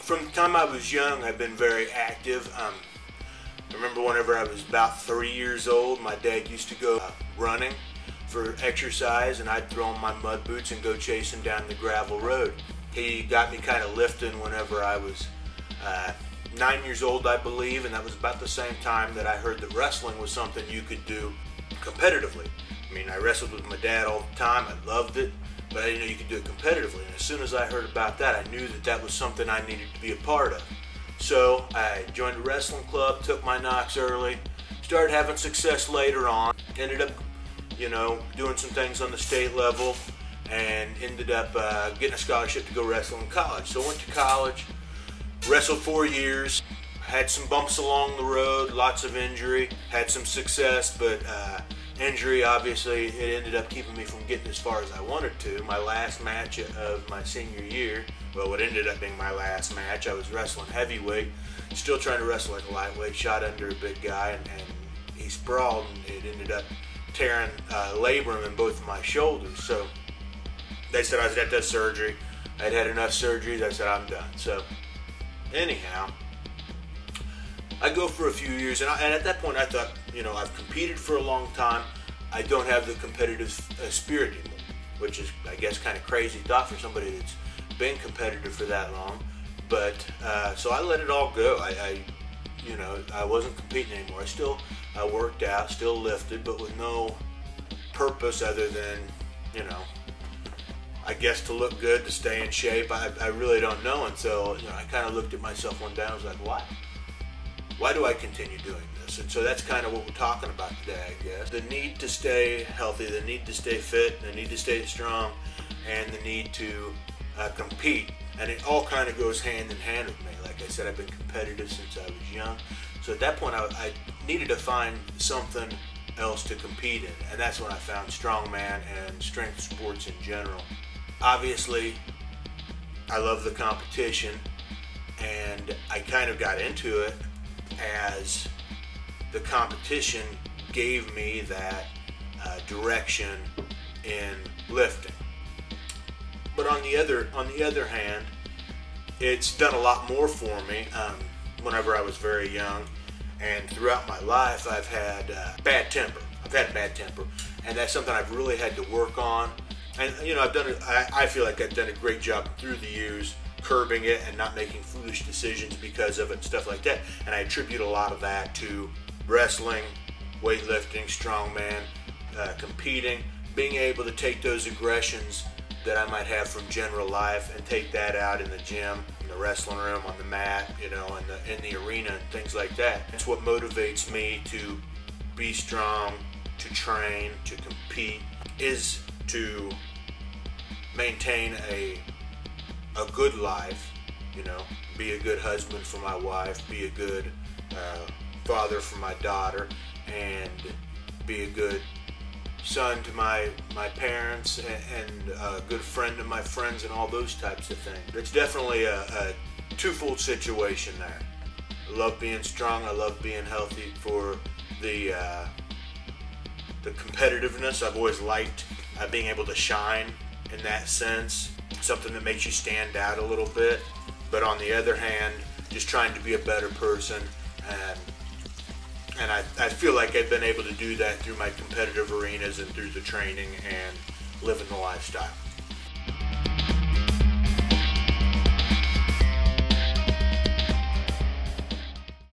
From the time I was young, I've been very active. I remember whenever I was about 3 years old, my dad used to go running for exercise, and I'd throw on my mud boots and go chasing down the gravel road. He got me kind of lifting whenever I was 9 years old, I believe, and that was about the same time that I heard that wrestling was something you could do competitively. I mean, I wrestled with my dad all the time. I loved it, but I didn't know you could do it competitively. And as soon as I heard about that, I knew that that was something I needed to be a part of. So I joined a wrestling club, took my knocks early, started having success later on, ended up, doing some things on the state level, and ended up getting a scholarship to go wrestle in college. So I went to college, wrestled 4 years, had some bumps along the road, lots of injury, had some success, but injury, obviously, it ended up keeping me from getting as far as I wanted to. My last match of my senior year, well, what ended up being my last match, I was wrestling heavyweight, still trying to wrestle like a lightweight, shot under a big guy, and he sprawled, and it ended up tearing labrum in both of my shoulders. So they said I was going to have surgery. I'd had enough surgeries. I said, I'm done. So anyhow, I go for a few years, and at that point I thought, I've competed for a long time. I don't have the competitive spirit anymore, which is, I guess, kind of crazy thought for somebody that's been competitive for that long. But so I let it all go. I wasn't competing anymore. I worked out, still lifted, but with no purpose other than, I guess to look good, to stay in shape. I really don't know until, I kind of looked at myself one day and was like, why? Why do I continue doing this? And so that's kind of what we're talking about today, I guess. The need to stay healthy, the need to stay fit, the need to stay strong, and the need to compete. And it all kind of goes hand in hand with me. Like I said, I've been competitive since I was young. So at that point, I needed to find something else to compete in. And that's when I found Strongman and strength sports in general. Obviously, I love the competition, and I kind of got into it as the competition gave me that direction in lifting. But on the other hand, it's done a lot more for me. Whenever I was very young, and throughout my life, I've had bad temper. I've had bad temper, and that's something I've really had to work on. And I've done it. I feel like I've done a great job through the years curbing it and not making foolish decisions because of it and stuff like that. And I attribute a lot of that to wrestling, weightlifting, strongman, competing, being able to take those aggressions that I might have from general life and take that out in the gym, in the wrestling room, on the mat, in the arena and things like that. It's what motivates me to be strong, to train, to compete, is to maintain a good life, be a good husband for my wife, be a good father for my daughter, and be a good son to my parents, and a good friend to my friends, and all those types of things. It's definitely a twofold situation there. I love being strong. I love being healthy for the competitiveness. I've always liked being able to shine in that sense, something that makes you stand out a little bit. But on the other hand, just trying to be a better person, and I feel like I've been able to do that through my competitive arenas and through the training and living the lifestyle.